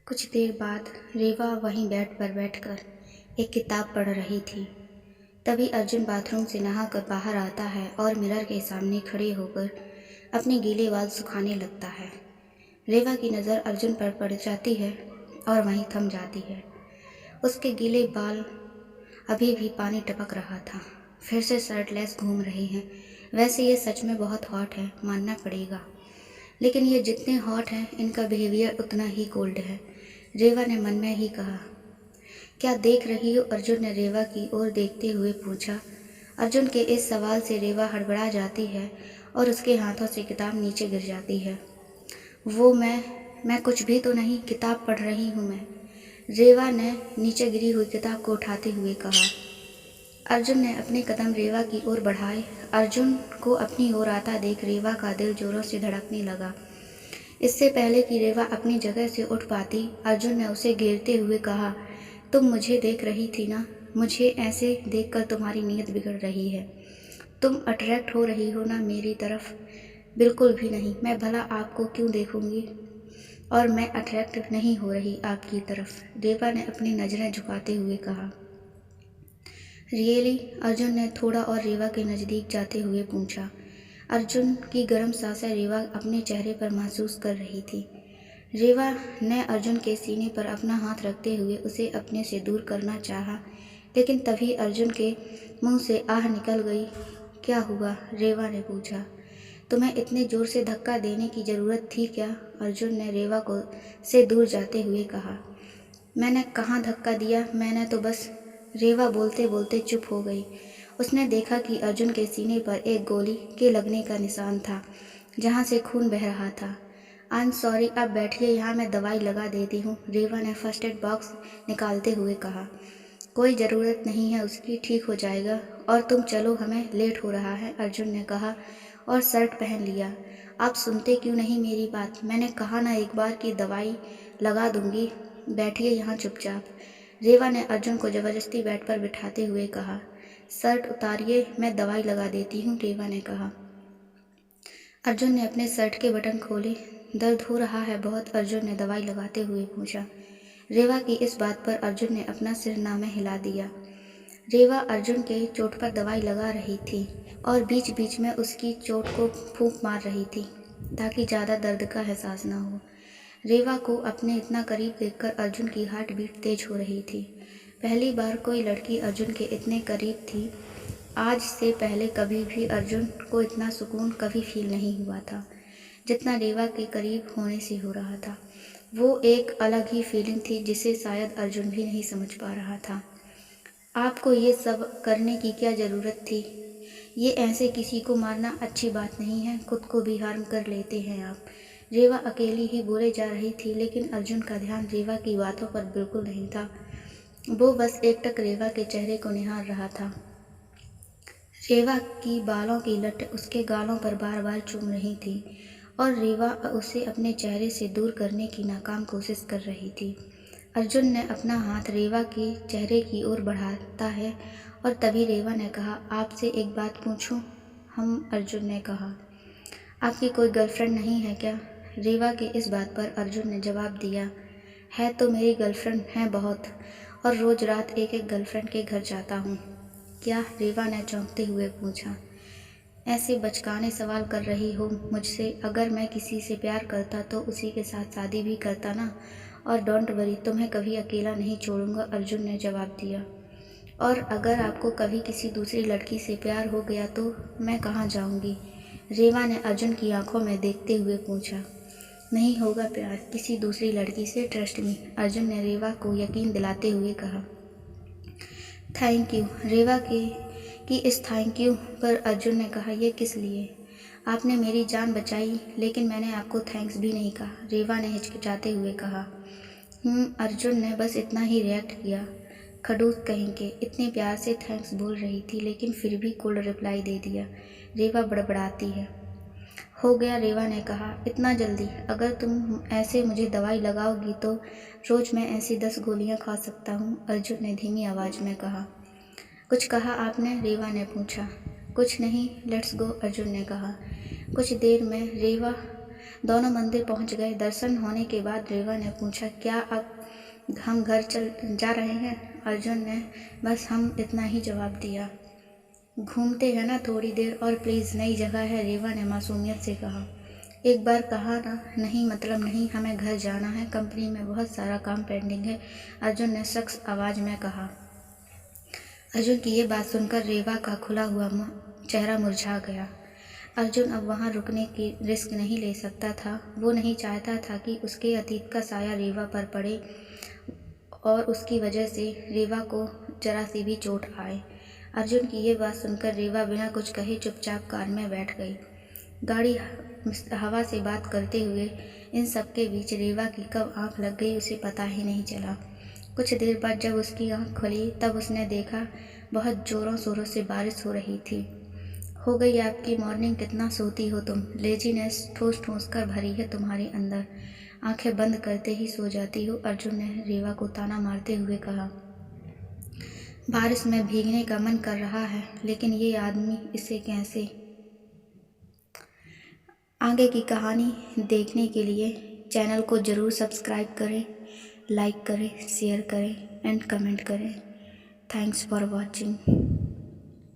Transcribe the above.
कुछ देर बाद रेवा वहीं बेड पर बैठकर एक किताब पढ़ रही थी। तभी अर्जुन बाथरूम से नहाकर बाहर आता है और मिरर के सामने खड़े होकर अपने गीले बाल सुखाने लगता है। रेवा की नज़र अर्जुन पर पड़ जाती है और वहीं थम जाती है। उसके गीले बाल अभी भी पानी टपक रहा था। फिर से शर्टलेस घूम रहे हैं। वैसे ये सच में बहुत हॉट है, मानना पड़ेगा। लेकिन ये जितने हॉट हैं, इनका बिहेवियर उतना ही कोल्ड है, रेवा ने मन में ही कहा। क्या देख रही हो? अर्जुन ने रेवा की ओर देखते हुए पूछा। अर्जुन के इस सवाल से रेवा हड़बड़ा जाती है और उसके हाथों से किताब नीचे गिर जाती है। वो मैं कुछ भी तो नहीं, किताब पढ़ रही हूँ मैं, रेवा ने नीचे गिरी हुई किताब को उठाते हुए कहा। अर्जुन ने अपने कदम रेवा की ओर बढ़ाए। अर्जुन को अपनी ओर आता देख रेवा का दिल जोरों से धड़कने लगा। इससे पहले कि रेवा अपनी जगह से उठ पाती, अर्जुन ने उसे घेरते हुए कहा, तुम मुझे देख रही थी ना? मुझे ऐसे देखकर तुम्हारी नीयत बिगड़ रही है। तुम अट्रैक्ट हो रही हो ना मेरी तरफ? बिल्कुल भी नहीं। मैं भला आपको क्यों देखूंगी? और मैं अट्रैक्ट नहीं हो रही आपकी तरफ, रेवा ने अपनी नज़रें झुकाते हुए कहा। रियली? अर्जुन ने थोड़ा और रेवा के नज़दीक जाते हुए पूछा। अर्जुन की गर्म सांसें रेवा अपने चेहरे पर महसूस कर रही थी। रेवा ने अर्जुन के सीने पर अपना हाथ रखते हुए उसे अपने से दूर करना चाहा, लेकिन तभी अर्जुन के मुंह से आह निकल गई। क्या हुआ? रेवा ने पूछा। तुम्हें इतने जोर से धक्का देने की ज़रूरत थी क्या? अर्जुन ने रेवा को से दूर जाते हुए कहा। मैंने कहाँ धक्का दिया, मैंने तो बस, रेवा बोलते बोलते चुप हो गई। उसने देखा कि अर्जुन के सीने पर एक गोली के लगने का निशान था, जहाँ से खून बह रहा था। आई एम सॉरी, आप बैठिए, यहाँ मैं दवाई लगा देती हूँ, रेवा ने फर्स्ट एड बॉक्स निकालते हुए कहा। कोई ज़रूरत नहीं है उसकी, ठीक हो जाएगा। और तुम चलो, हमें लेट हो रहा है, अर्जुन ने कहा और शर्ट पहन लिया। आप सुनते क्यों नहीं मेरी बात? मैंने कहा ना एक बार की दवाई लगा दूंगी, बैठिए यहाँ चुपचाप, रेवा ने अर्जुन को ज़बरदस्ती बेड पर बिठाते हुए कहा। शर्ट उतारिए, मैं दवाई लगा देती हूँ, रेवा ने कहा। अर्जुन ने अपने शर्ट के बटन खोले। दर्द हो रहा है बहुत? अर्जुन ने दवाई लगाते हुए पूछा। रेवा की इस बात पर अर्जुन ने अपना सिर ना में हिला दिया। रेवा अर्जुन के चोट पर दवाई लगा रही थी और बीच बीच में उसकी चोट को फूंक मार रही थी, ताकि ज़्यादा दर्द का एहसास न हो। रेवा को अपने इतना करीब देखकर अर्जुन की हार्ट बीट तेज हो रही थी। पहली बार कोई लड़की अर्जुन के इतने करीब थी। आज से पहले कभी भी अर्जुन को इतना सुकून कभी फील नहीं हुआ था, जितना रेवा के करीब होने से हो रहा था। वो एक अलग ही फीलिंग थी जिसे शायद अर्जुन भी नहीं समझ पा रहा था। आपको ये सब करने की क्या ज़रूरत थी? ये ऐसे किसी को मारना अच्छी बात नहीं है, खुद को भी हार्म कर लेते हैं आप, रेवा अकेली ही बोले जा रही थी, लेकिन अर्जुन का ध्यान रेवा की बातों पर बिल्कुल नहीं था। वो बस एकटक रेवा के चेहरे को निहार रहा था। रेवा की बालों की लट उसके गालों पर बार बार चूम रही थी और रेवा उसे अपने चेहरे से दूर करने की नाकाम कोशिश कर रही थी। अर्जुन ने अपना हाथ रेवा के चेहरे की ओर बढ़ाता है और तभी रेवा ने कहा, आपसे एक बात पूछूं? अर्जुन ने कहा, आपकी कोई गर्लफ्रेंड नहीं है क्या? रेवा के इस बात पर अर्जुन ने जवाब दिया, है तो मेरी गर्लफ्रेंड है बहुत, और रोज़ रात एक एक गर्लफ्रेंड के घर जाता हूँ। क्या? रेवा ने चौंकते हुए पूछा। ऐसे बचकाने सवाल कर रही हो मुझसे? अगर मैं किसी से प्यार करता तो उसी के साथ शादी भी करता ना, और डोंट वरी, तुम्हें कभी अकेला नहीं छोड़ूंगा, अर्जुन ने जवाब दिया। और अगर आपको कभी किसी दूसरी लड़की से प्यार हो गया तो मैं कहाँ जाऊंगी? रेवा ने अर्जुन की आंखों में देखते हुए पूछा। नहीं होगा प्यार किसी दूसरी लड़की से, ट्रस्ट मी, अर्जुन ने रेवा को यकीन दिलाते हुए कहा। थैंक यू, रेवा की इस थैंक यू पर अर्जुन ने कहा, यह किस लिए? आपने मेरी जान बचाई, लेकिन मैंने आपको थैंक्स भी नहीं कहा, रेवा ने हिचकिचाते हुए कहा। अर्जुन ने बस इतना ही रिएक्ट किया। खड़ूस कहेंगे, इतने प्यार से थैंक्स बोल रही थी लेकिन फिर भी कोल्ड रिप्लाई दे दिया, रेवा बड़बड़ाती है। हो गया, रेवा ने कहा, इतना जल्दी? अगर तुम ऐसे मुझे दवाई लगाओगी तो रोज़ मैं ऐसी 10 गोलियां खा सकता हूँ, अर्जुन ने धीमी आवाज़ में कहा। कुछ कहा आपने? रेवा ने पूछा। कुछ नहीं, लेट्स गो, अर्जुन ने कहा। कुछ देर में रेवा दोनों मंदिर पहुंच गए। दर्शन होने के बाद रेवा ने पूछा, क्या अब हम घर चल जा रहे हैं? अर्जुन ने बस हम इतना ही जवाब दिया। घूमते हैं ना थोड़ी देर और, प्लीज़, नई जगह है, रेवा ने मासूमियत से कहा। एक बार कहा ना, नहीं मतलब नहीं, हमें घर जाना है, कंपनी में बहुत सारा काम पेंडिंग है, अर्जुन ने सख्त आवाज़ में कहा। अर्जुन की ये बात सुनकर रेवा का खुला हुआ चेहरा मुरझा गया। अर्जुन अब वहाँ रुकने की रिस्क नहीं ले सकता था। वो नहीं चाहता था कि उसके अतीत का साया रेवा पर पड़े और उसकी वजह से रेवा को जरा सी भी चोट आए। अर्जुन की ये बात सुनकर रेवा बिना कुछ कहे चुपचाप कार में बैठ गई। गाड़ी हवा से बात करते हुए इन सब के बीच रेवा की कब आंख लग गई उसे पता ही नहीं चला। कुछ देर बाद जब उसकी आंख खुली तब उसने देखा बहुत ज़ोरों शोरों से बारिश हो रही थी। हो गई आपकी मॉर्निंग, कितना सोती हो तुम, लेजीनेस ठोस ठोस कर भरी है तुम्हारे अंदर, आंखें बंद करते ही सो जाती हो, अर्जुन ने रेवा को ताना मारते हुए कहा। बारिश में भीगने का मन कर रहा है, लेकिन ये आदमी इसे कैसे। आगे की कहानी देखने के लिए चैनल को ज़रूर सब्सक्राइब करें, लाइक करें, शेयर करें एंड कमेंट करें। Thanks for watching.